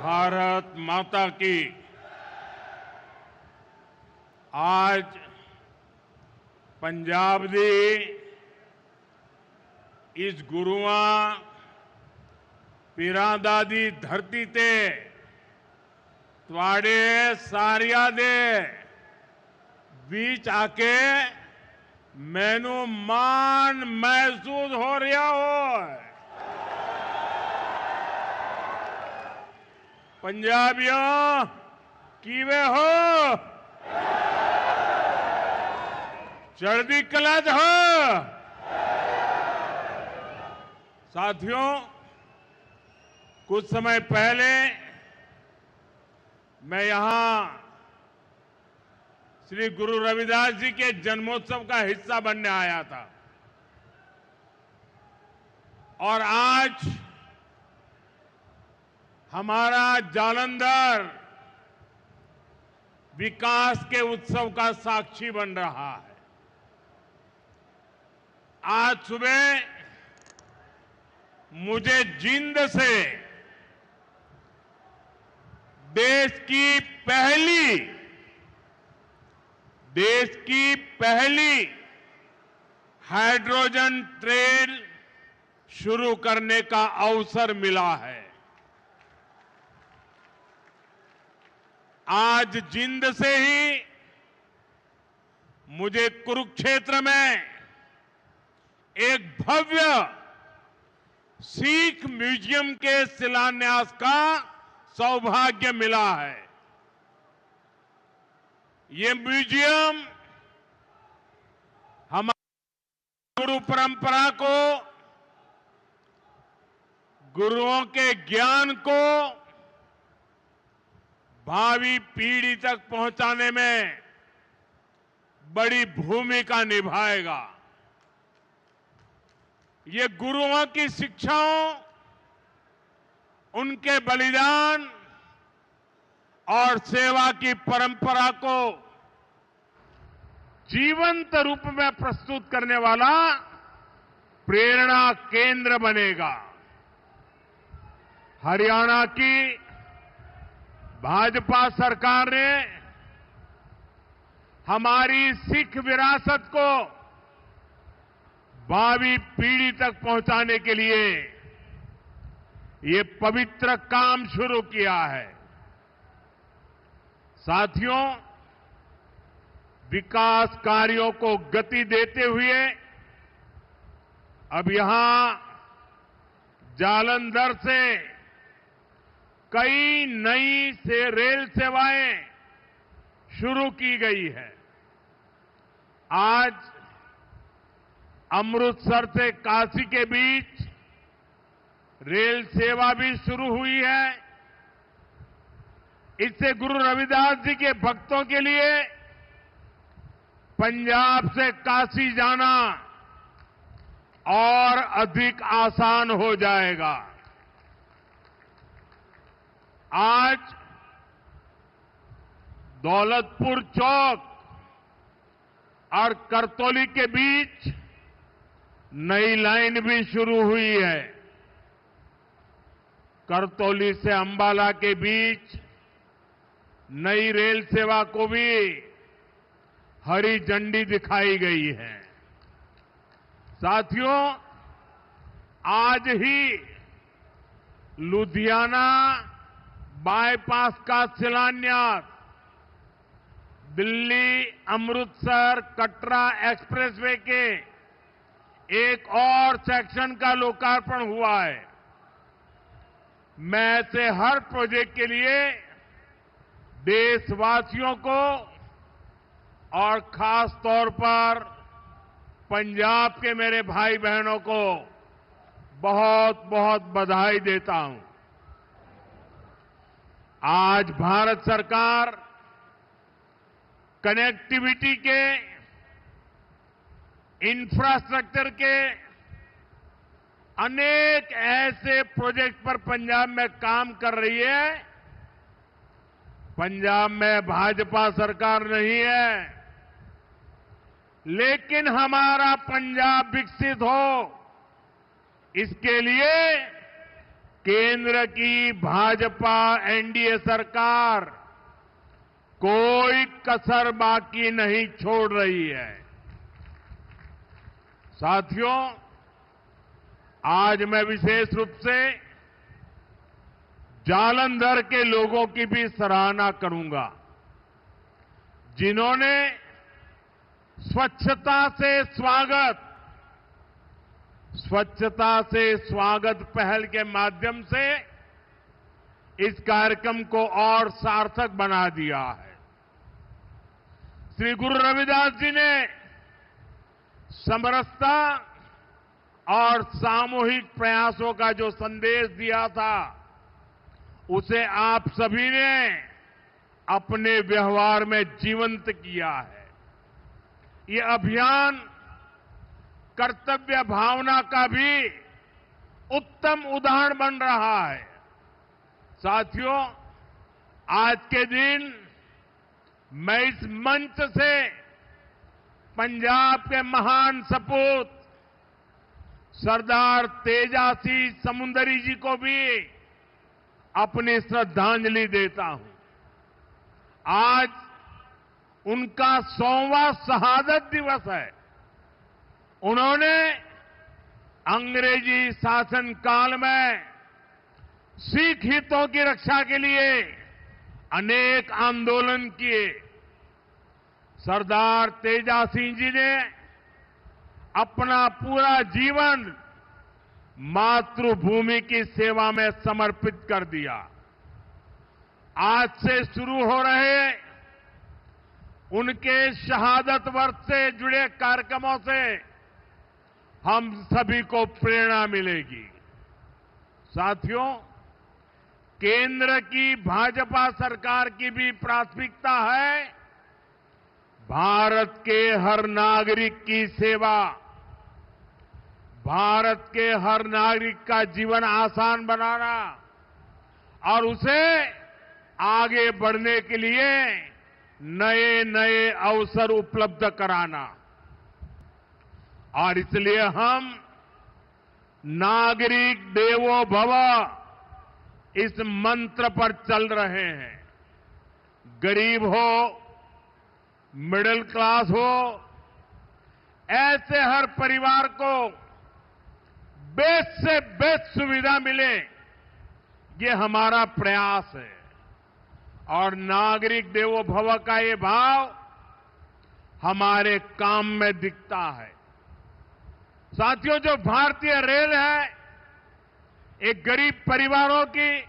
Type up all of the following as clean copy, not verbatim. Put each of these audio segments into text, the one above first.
भारत माता की। आज पंजाब दी इस गुरुआं पीरां दा दी धरती ते तुहाडे सारियां दे बीच आके मैनू मान महसूस हो रहा हो। पंजाबियों किवे हो? चढ़दी कला च हो? साथियों, कुछ समय पहले मैं यहां श्री गुरु रविदास जी के जन्मोत्सव का हिस्सा बनने आया था और आज हमारा जालंधर विकास के उत्सव का साक्षी बन रहा है। आज सुबह मुझे जींद से देश की पहली हाइड्रोजन ट्रेन शुरू करने का अवसर मिला है। आज जींद से ही मुझे कुरुक्षेत्र में एक भव्य सिख म्यूजियम के शिलान्यास का सौभाग्य मिला है। ये म्यूजियम हमारी गुरु परंपरा को, गुरुओं के ज्ञान को भावी पीढ़ी तक पहुंचाने में बड़ी भूमिका निभाएगा। ये गुरुओं की शिक्षाओं, उनके बलिदान और सेवा की परंपरा को जीवंत रूप में प्रस्तुत करने वाला प्रेरणा केंद्र बनेगा। हरियाणा की भाजपा सरकार ने हमारी सिख विरासत को भावी पीढ़ी तक पहुंचाने के लिए ये पवित्र काम शुरू किया है। साथियों, विकास कार्यों को गति देते हुए अब यहां जालंधर से कई नई रेल सेवाएं शुरू की गई है। आज अमृतसर से काशी के बीच रेल सेवा भी शुरू हुई है। इससे गुरु रविदास जी के भक्तों के लिए पंजाब से काशी जाना और अधिक आसान हो जाएगा। आज दौलतपुर चौक और करतौली के बीच नई लाइन भी शुरू हुई है। करतौली से अंबाला के बीच नई रेल सेवा को भी हरी झंडी दिखाई गई है। साथियों, आज ही लुधियाना बाईपास का शिलान्यास, दिल्ली अमृतसर कटरा एक्सप्रेसवे के एक और सेक्शन का लोकार्पण हुआ है। मैं ऐसे हर प्रोजेक्ट के लिए देशवासियों को और खास तौर पर पंजाब के मेरे भाई बहनों को बहुत बहुत बधाई देता हूं। आज भारत सरकार कनेक्टिविटी के, इंफ्रास्ट्रक्चर के अनेक ऐसे प्रोजेक्ट पर पंजाब में काम कर रही है। पंजाब में भाजपा सरकार नहीं है, लेकिन हमारा पंजाब विकसित हो, इसके लिए केंद्र की भाजपा एनडीए सरकार कोई कसर बाकी नहीं छोड़ रही है। साथियों, आज मैं विशेष रूप से जालंधर के लोगों की भी सराहना करूंगा, जिन्होंने स्वच्छता से स्वागत पहल के माध्यम से इस कार्यक्रम को और सार्थक बना दिया है। श्री गुरु रविदास जी ने समरसता और सामूहिक प्रयासों का जो संदेश दिया था, उसे आप सभी ने अपने व्यवहार में जीवंत किया है। ये अभियान कर्तव्य भावना का भी उत्तम उदाहरण बन रहा है। साथियों, आज के दिन मैं इस मंच से पंजाब के महान सपूत सरदार तेजासी समुंदरी जी को भी अपनी श्रद्धांजलि देता हूं। आज उनका 100वां शहादत दिवस है। उन्होंने अंग्रेजी शासन काल में सिख हितों की रक्षा के लिए अनेक आंदोलन किए। सरदार तेजा सिंह जी ने अपना पूरा जीवन मातृभूमि की सेवा में समर्पित कर दिया। आज से शुरू हो रहे उनके शहादत वर्ष से जुड़े कार्यक्रमों से हम सभी को प्रेरणा मिलेगी। साथियों, केंद्र की भाजपा सरकार की भी प्राथमिकता है भारत के हर नागरिक की सेवा, भारत के हर नागरिक का जीवन आसान बनाना और उसे आगे बढ़ने के लिए नए नए अवसर उपलब्ध कराना। और इसलिए हम नागरिक देवो भव इस मंत्र पर चल रहे हैं। गरीब हो, मिडिल क्लास हो, ऐसे हर परिवार को बेस्ट से बेस्ट सुविधा मिले, ये हमारा प्रयास है। और नागरिक देवो भव का ये भाव हमारे काम में दिखता है। साथियों, जो भारतीय रेल है, एक गरीब परिवारों की,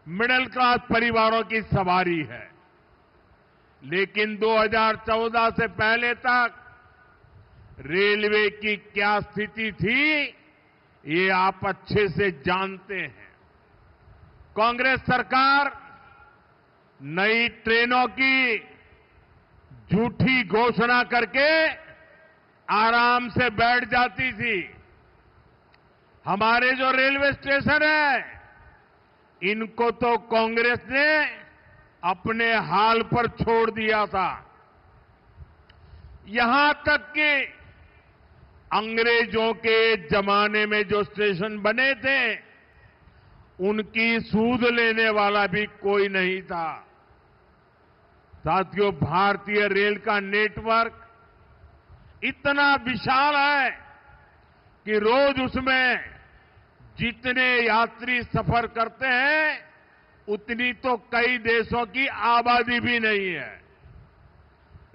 मिडिल क्लास परिवारों की सवारी है। लेकिन 2014 से पहले तक रेलवे की क्या स्थिति थी, ये आप अच्छे से जानते हैं। कांग्रेस सरकार नई ट्रेनों की झूठी घोषणा करके आराम से बैठ जाती थी। हमारे जो रेलवे स्टेशन है, इनको तो कांग्रेस ने अपने हाल पर छोड़ दिया था। यहां तक कि अंग्रेजों के जमाने में जो स्टेशन बने थे, उनकी सूद लेने वाला भी कोई नहीं था। साथियों, भारतीय रेल का नेटवर्क इतना विशाल है कि रोज उसमें जितने यात्री सफर करते हैं, उतनी तो कई देशों की आबादी भी नहीं है।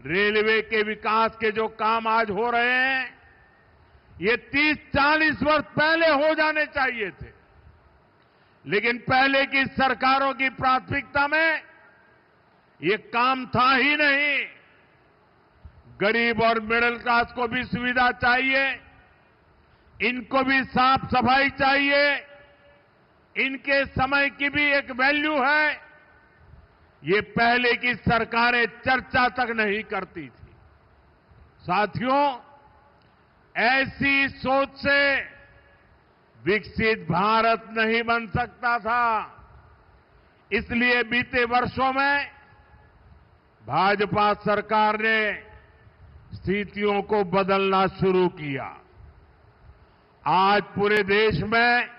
रेलवे के विकास के जो काम आज हो रहे हैं, ये 30-40 वर्ष पहले हो जाने चाहिए थे। लेकिन पहले की सरकारों की प्राथमिकता में ये काम था ही नहीं। गरीब और मिडिल क्लास को भी सुविधा चाहिए, इनको भी साफ सफाई चाहिए, इनके समय की भी एक वैल्यू है। ये पहले की सरकारें चर्चा तक नहीं करती थी। साथियों, ऐसी सोच से विकसित भारत नहीं बन सकता था। इसलिए बीते वर्षों में भाजपा सरकार ने स्थितियों को बदलना शुरू किया। आज पूरे देश में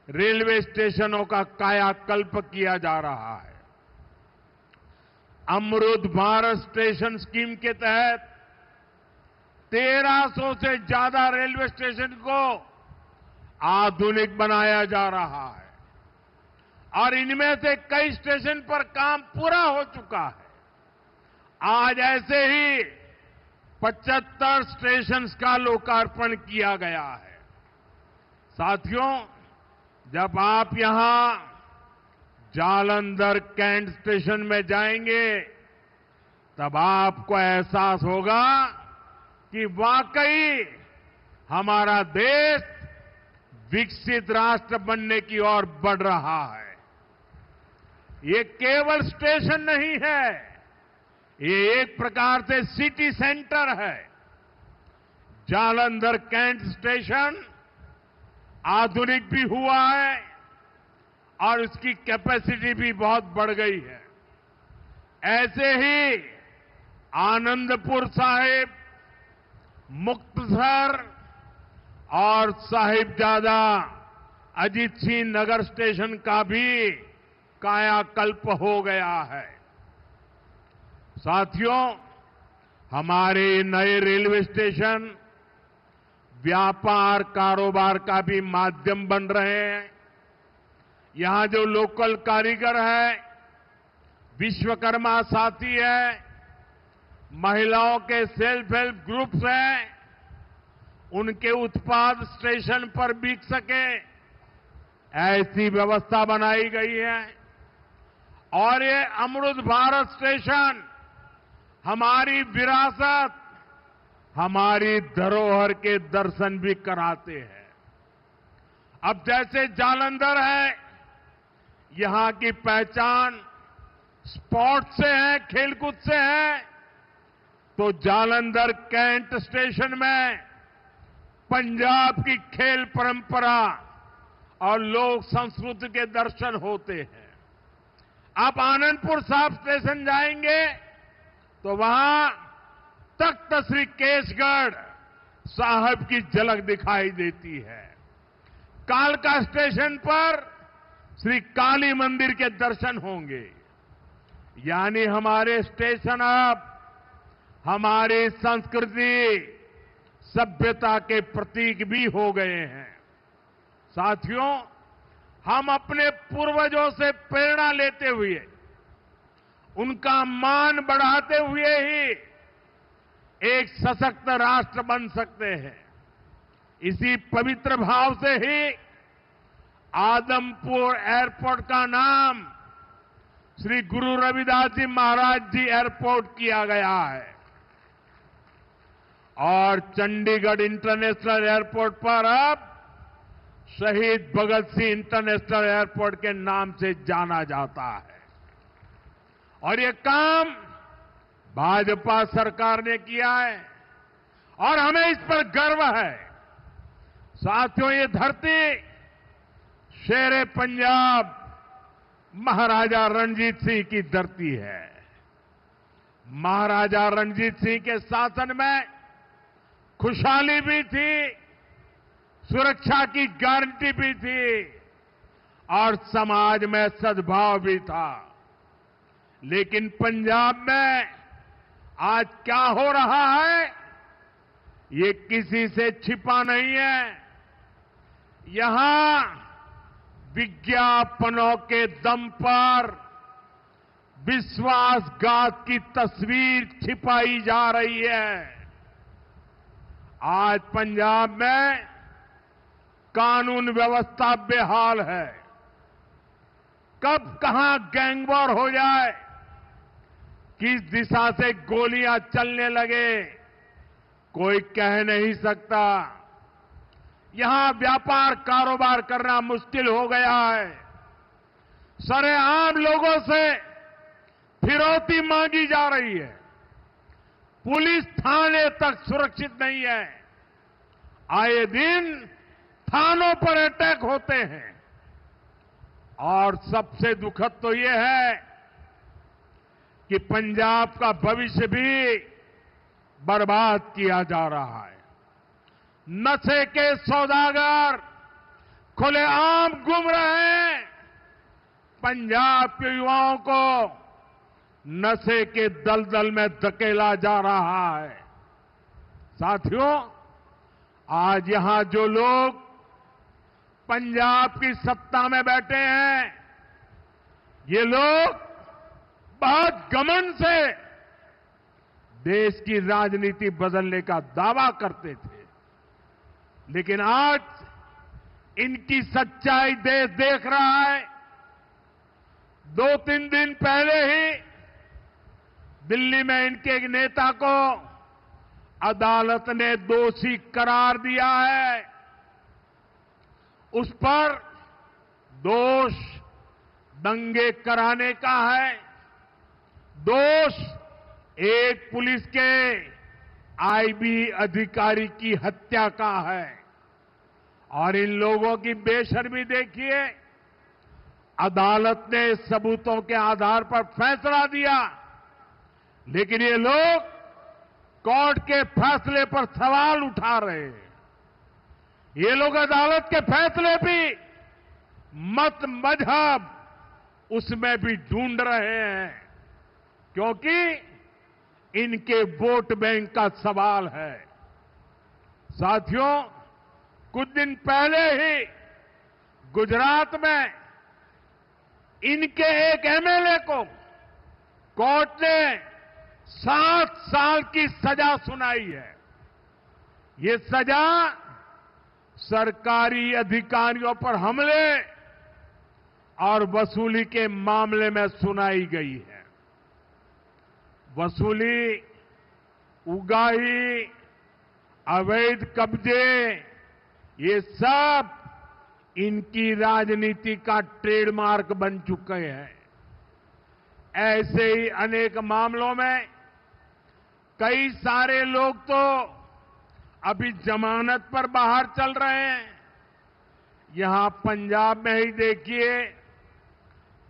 रेलवे स्टेशनों का कायाकल्प किया जा रहा है। अमृत भारत स्टेशन स्कीम के तहत 1300 से ज्यादा रेलवे स्टेशन को आधुनिक बनाया जा रहा है और इनमें से कई स्टेशन पर काम पूरा हो चुका है। आज ऐसे ही 75 स्टेशन का लोकार्पण किया गया है। साथियों, जब आप यहां जालंधर कैंट स्टेशन में जाएंगे तब आपको एहसास होगा कि वाकई हमारा देश विकसित राष्ट्र बनने की ओर बढ़ रहा है। ये केवल स्टेशन नहीं है, ये एक प्रकार से सिटी सेंटर है। जालंधर कैंट स्टेशन आधुनिक भी हुआ है और उसकी कैपेसिटी भी बहुत बढ़ गई है। ऐसे ही आनंदपुर साहिब, मुक्तसर और साहिबजादा अजीत सिंह नगर स्टेशन का भी कायाकल्प हो गया है। साथियों, हमारे नए रेलवे स्टेशन व्यापार कारोबार का भी माध्यम बन रहे हैं। यहां जो लोकल कारीगर है, विश्वकर्मा साथी है, महिलाओं के सेल्फ हेल्प ग्रुप्स हैं, उनके उत्पाद स्टेशन पर बिक सके, ऐसी व्यवस्था बनाई गई है। और ये अमृत भारत स्टेशन हमारी विरासत, हमारी धरोहर के दर्शन भी कराते हैं। अब जैसे जालंधर है, यहां की पहचान स्पोर्ट्स से है, खेलकूद से है, तो जालंधर कैंट स्टेशन में पंजाब की खेल परंपरा और लोक संस्कृति के दर्शन होते हैं। आप आनंदपुर साहिब स्टेशन जाएंगे तो वहां तख्त श्री केसगढ़ साहब की झलक दिखाई देती है। कालका स्टेशन पर श्री काली मंदिर के दर्शन होंगे। यानी हमारे स्टेशन अब हमारी संस्कृति, सभ्यता के प्रतीक भी हो गए हैं। साथियों, हम अपने पूर्वजों से प्रेरणा लेते हुए, उनका मान बढ़ाते हुए ही एक सशक्त राष्ट्र बन सकते हैं। इसी पवित्र भाव से ही आदमपुर एयरपोर्ट का नाम श्री गुरु रविदास जी महाराज जी एयरपोर्ट किया गया है और चंडीगढ़ इंटरनेशनल एयरपोर्ट पर अब शहीद भगत सिंह इंटरनेशनल एयरपोर्ट के नाम से जाना जाता है। और ये काम भाजपा सरकार ने किया है और हमें इस पर गर्व है। साथियों, ये धरती शेरे पंजाब महाराजा रणजीत सिंह की धरती है। महाराजा रणजीत सिंह के शासन में खुशहाली भी थी, सुरक्षा की गारंटी भी थी और समाज में सद्भाव भी था। लेकिन पंजाब में आज क्या हो रहा है, ये किसी से छिपा नहीं है। यहां विज्ञापनों के दम पर विश्वासघात की तस्वीर छिपाई जा रही है। आज पंजाब में कानून व्यवस्था बेहाल है। कब कहां गैंगवॉर हो जाए, किस दिशा से गोलियां चलने लगे, कोई कह नहीं सकता। यहां व्यापार कारोबार करना मुश्किल हो गया है। सरेआम लोगों से फिरौती मांगी जा रही है। पुलिस थाने तक सुरक्षित नहीं है। आए दिन थानों पर अटैक होते हैं। और सबसे दुखद तो ये है कि पंजाब का भविष्य भी बर्बाद किया जा रहा है। नशे के सौदागर खुलेआम घूम रहे हैं। पंजाब के युवाओं को नशे के दलदल में धकेला जा रहा है। साथियों, आज यहां जो लोग पंजाब की सत्ता में बैठे हैं, ये लोग बहुत घमंड से देश की राजनीति बदलने का दावा करते थे, लेकिन आज इनकी सच्चाई देश देख रहा है। 2-3 दिन पहले ही दिल्ली में इनके एक नेता को अदालत ने दोषी करार दिया है। उस पर दोष दंगे कराने का है, दोष एक पुलिस के आईबी अधिकारी की हत्या का है। और इन लोगों की बेशर्मी देखिए, अदालत ने सबूतों के आधार पर फैसला दिया, लेकिन ये लोग कोर्ट के फैसले पर सवाल उठा रहे हैं। ये लोग अदालत के फैसले भी मत मजहब उसमें भी ढूंढ रहे हैं, क्योंकि इनके वोट बैंक का सवाल है। साथियों, कुछ दिन पहले ही गुजरात में इनके एक एमएलए को कोर्ट ने 7 साल की सजा सुनाई है। ये सजा सरकारी अधिकारियों पर हमले और वसूली के मामले में सुनाई गई है। वसूली, उगाही, अवैध कब्जे, ये सब इनकी राजनीति का ट्रेडमार्क बन चुके हैं। ऐसे ही अनेक मामलों में कई सारे लोग तो अभी जमानत पर बाहर चल रहे हैं। यहां पंजाब में ही देखिए,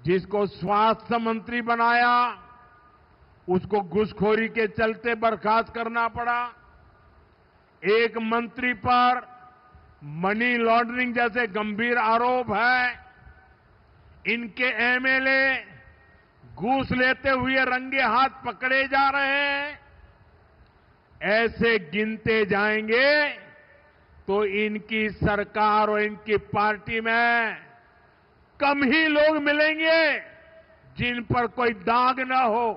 जिसको स्वास्थ्य मंत्री बनाया उसको घूसखोरी के चलते बर्खास्त करना पड़ा। एक मंत्री पर मनी लॉन्ड्रिंग जैसे गंभीर आरोप है। इनके एमएलए घूस लेते हुए रंगे हाथ पकड़े जा रहे हैं। ऐसे गिनते जाएंगे तो इनकी सरकार और इनकी पार्टी में कम ही लोग मिलेंगे जिन पर कोई दाग न हो।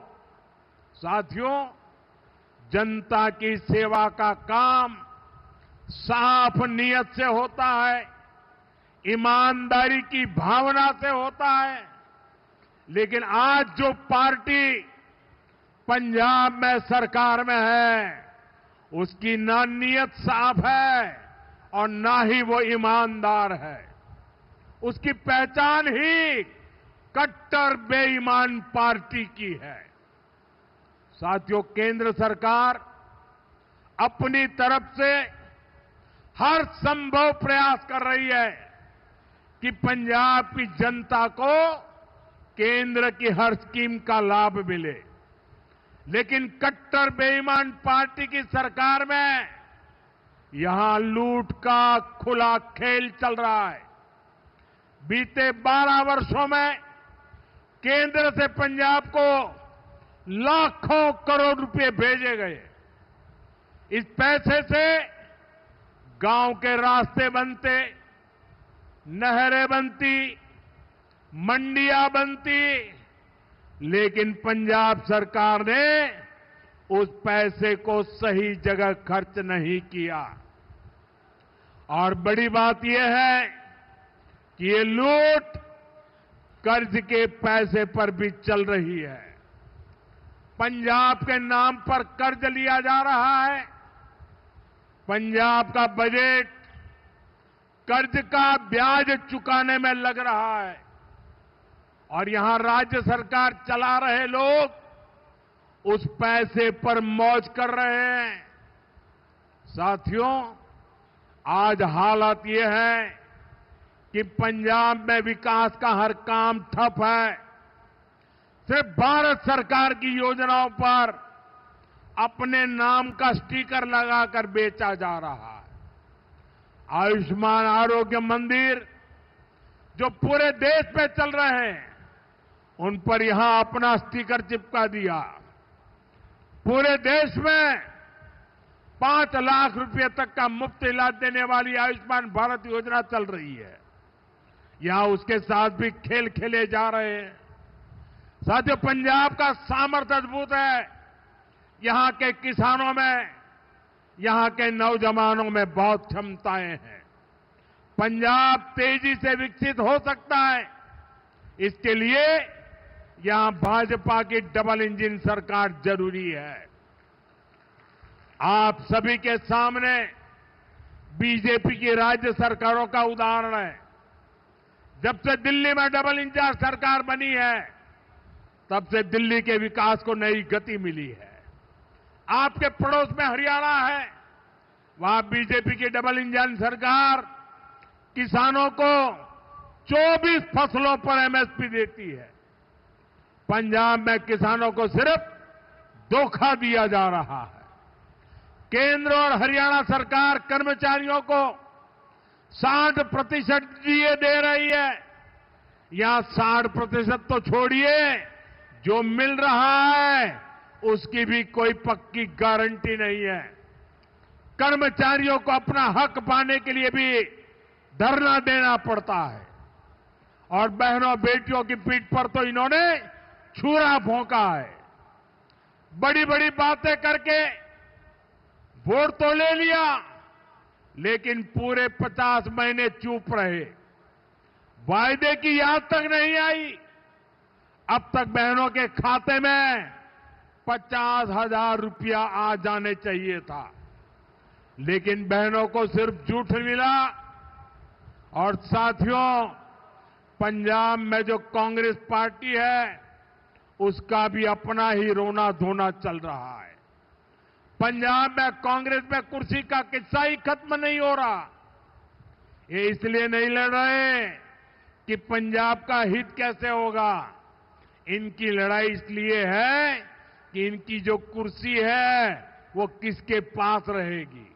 साथियों, जनता की सेवा का काम साफ नियत से होता है, ईमानदारी की भावना से होता है। लेकिन आज जो पार्टी पंजाब में सरकार में है, उसकी ना नीयत साफ है और ना ही वो ईमानदार है। उसकी पहचान ही कट्टर बेईमान पार्टी की है। साथियों, केंद्र सरकार अपनी तरफ से हर संभव प्रयास कर रही है कि पंजाब की जनता को केंद्र की हर स्कीम का लाभ मिले, लेकिन कट्टर बेईमान पार्टी की सरकार में यहां लूट का खुला खेल चल रहा है। बीते 12 वर्षों में केंद्र से पंजाब को लाखों करोड़ रुपए भेजे गए। इस पैसे से गांव के रास्ते बनते, नहरें बनती, मंडियां बनती, लेकिन पंजाब सरकार ने उस पैसे को सही जगह खर्च नहीं किया। और बड़ी बात यह है कि ये लूट कर्ज के पैसे पर भी चल रही है। पंजाब के नाम पर कर्ज लिया जा रहा है। पंजाब का बजट कर्ज का ब्याज चुकाने में लग रहा है और यहां राज्य सरकार चला रहे लोग उस पैसे पर मौज कर रहे हैं। साथियों, आज हालत यह है कि पंजाब में विकास का हर काम ठप है। सिर्फ भारत सरकार की योजनाओं पर अपने नाम का स्टिकर लगाकर बेचा जा रहा है। आयुष्मान आरोग्य मंदिर जो पूरे देश में चल रहे हैं, उन पर यहां अपना स्टिकर चिपका दिया। पूरे देश में 5 लाख रुपए तक का मुफ्त इलाज देने वाली आयुष्मान भारत योजना चल रही है। यहां उसके साथ भी खेल खेले जा रहे हैं। साथियों, पंजाब का सामर्थ्य अद्भुत है। यहां के किसानों में, यहां के नौजवानों में बहुत क्षमताएं हैं। पंजाब तेजी से विकसित हो सकता है। इसके लिए यहां भाजपा की डबल इंजन सरकार जरूरी है। आप सभी के सामने बीजेपी की राज्य सरकारों का उदाहरण है। जब से दिल्ली में डबल इंजन सरकार बनी है, तब से दिल्ली के विकास को नई गति मिली है। आपके पड़ोस में हरियाणा है, वहां बीजेपी की डबल इंजन सरकार किसानों को 24 फसलों पर एमएसपी देती है। पंजाब में किसानों को सिर्फ धोखा दिया जा रहा है। केंद्र और हरियाणा सरकार कर्मचारियों को 60% डीए दे रही है। यहां 60% तो छोड़िए, जो मिल रहा है उसकी भी कोई पक्की गारंटी नहीं है। कर्मचारियों को अपना हक पाने के लिए भी धरना देना पड़ता है। और बहनों बेटियों की पीठ पर तो इन्होंने छुरा भोंका है। बड़ी बड़ी बातें करके वोट तो ले लिया, लेकिन पूरे 50 महीने चुप रहे। वायदे की याद तक नहीं आई। अब तक बहनों के खाते में 50,000 रुपया आ जाने चाहिए था, लेकिन बहनों को सिर्फ झूठ मिला। और साथियों, पंजाब में जो कांग्रेस पार्टी है, उसका भी अपना ही रोना धोना चल रहा है। पंजाब में कांग्रेस में कुर्सी का किस्सा ही खत्म नहीं हो रहा। ये इसलिए नहीं लड़ रहे कि पंजाब का हित कैसे होगा। इनकी लड़ाई इसलिए है कि इनकी जो कुर्सी है वो किसके पास रहेगी।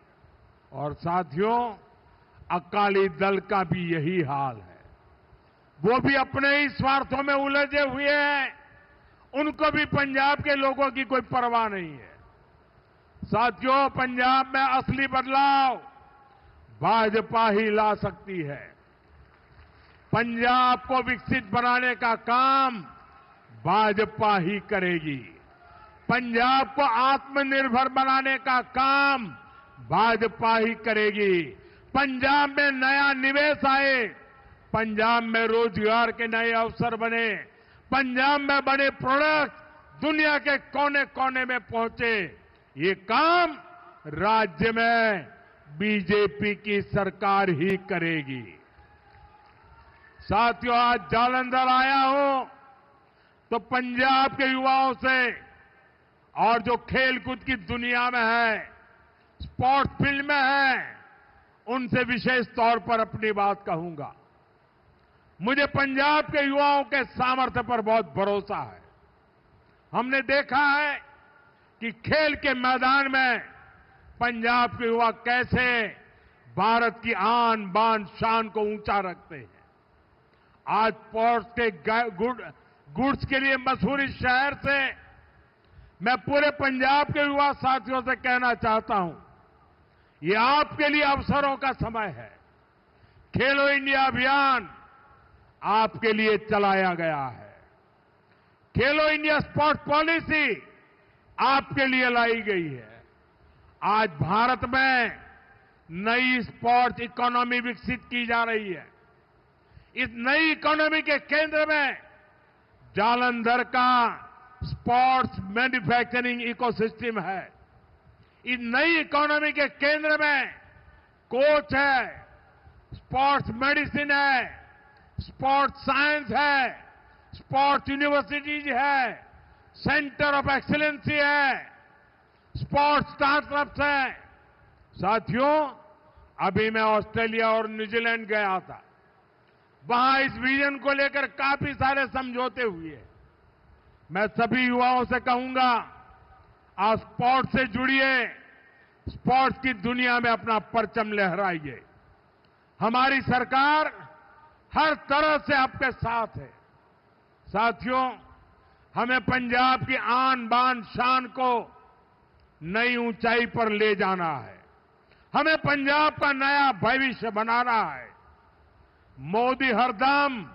और साथियों, अकाली दल का भी यही हाल है। वो भी अपने ही स्वार्थों में उलझे हुए हैं। उनको भी पंजाब के लोगों की कोई परवाह नहीं है। साथियों, पंजाब में असली बदलाव भाजपा ही ला सकती है। पंजाब को विकसित बनाने का काम भाजपा ही करेगी। पंजाब को आत्मनिर्भर बनाने का काम भाजपा ही करेगी। पंजाब में नया निवेश आए, पंजाब में रोजगार के नए अवसर बने, पंजाब में बने प्रोडक्ट दुनिया के कोने कोने में पहुंचे, ये काम राज्य में बीजेपी की सरकार ही करेगी। साथियों, आज जालंधर आया हूं तो पंजाब के युवाओं से और जो खेलकूद की दुनिया में है, स्पोर्ट्स फील्ड में है, उनसे विशेष तौर पर अपनी बात कहूंगा। मुझे पंजाब के युवाओं के सामर्थ्य पर बहुत भरोसा है। हमने देखा है कि खेल के मैदान में पंजाब के युवा कैसे भारत की आन बान शान को ऊंचा रखते हैं। आज स्पोर्ट्स के गुड्स के लिए मशहूर इस शहर से मैं पूरे पंजाब के युवा साथियों से कहना चाहता हूं, ये आपके लिए अवसरों का समय है। खेलो इंडिया अभियान आपके लिए चलाया गया है। खेलो इंडिया स्पोर्ट्स पॉलिसी आपके लिए लाई गई है। आज भारत में नई स्पोर्ट्स इकोनॉमी विकसित की जा रही है। इस नई इकोनॉमी के केंद्र में जालंधर का स्पोर्ट्स मैन्युफैक्चरिंग इकोसिस्टम है। इस नई इकोनॉमी के केंद्र में कोच है, स्पोर्ट्स मेडिसिन है, स्पोर्ट्स साइंस है, स्पोर्ट्स यूनिवर्सिटीज है, सेंटर ऑफ एक्सीलेंसी है, स्पोर्ट्स स्टार्टअप्स है। साथियों, अभी मैं ऑस्ट्रेलिया और न्यूजीलैंड गया था। वहां इस विजन को लेकर काफी सारे समझौते हुए। मैं सभी युवाओं से कहूंगा, आप स्पोर्ट्स से जुड़िए, स्पोर्ट्स की दुनिया में अपना परचम लहराइए। हमारी सरकार हर तरह से आपके साथ है। साथियों, हमें पंजाब की आन बान शान को नई ऊंचाई पर ले जाना है। हमें पंजाब का नया भविष्य बनाना है। मोदी हरदम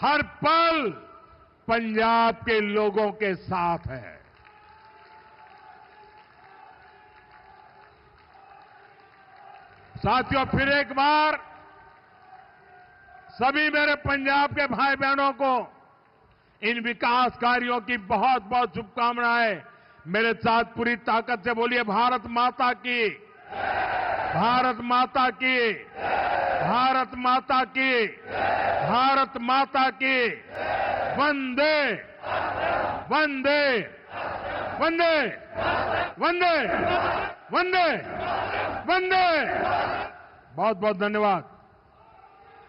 हर पल पंजाब के लोगों के साथ है। साथियों, फिर एक बार सभी मेरे पंजाब के भाई बहनों को इन विकास कार्यों की बहुत बहुत शुभकामनाएं। मेरे साथ पूरी ताकत से बोलिए, भारत माता की, भारत माता की, भारत माता की, भारत माता की। वंदे वंदे वंदे वंदे वंदे वंदे। बहुत बहुत धन्यवाद।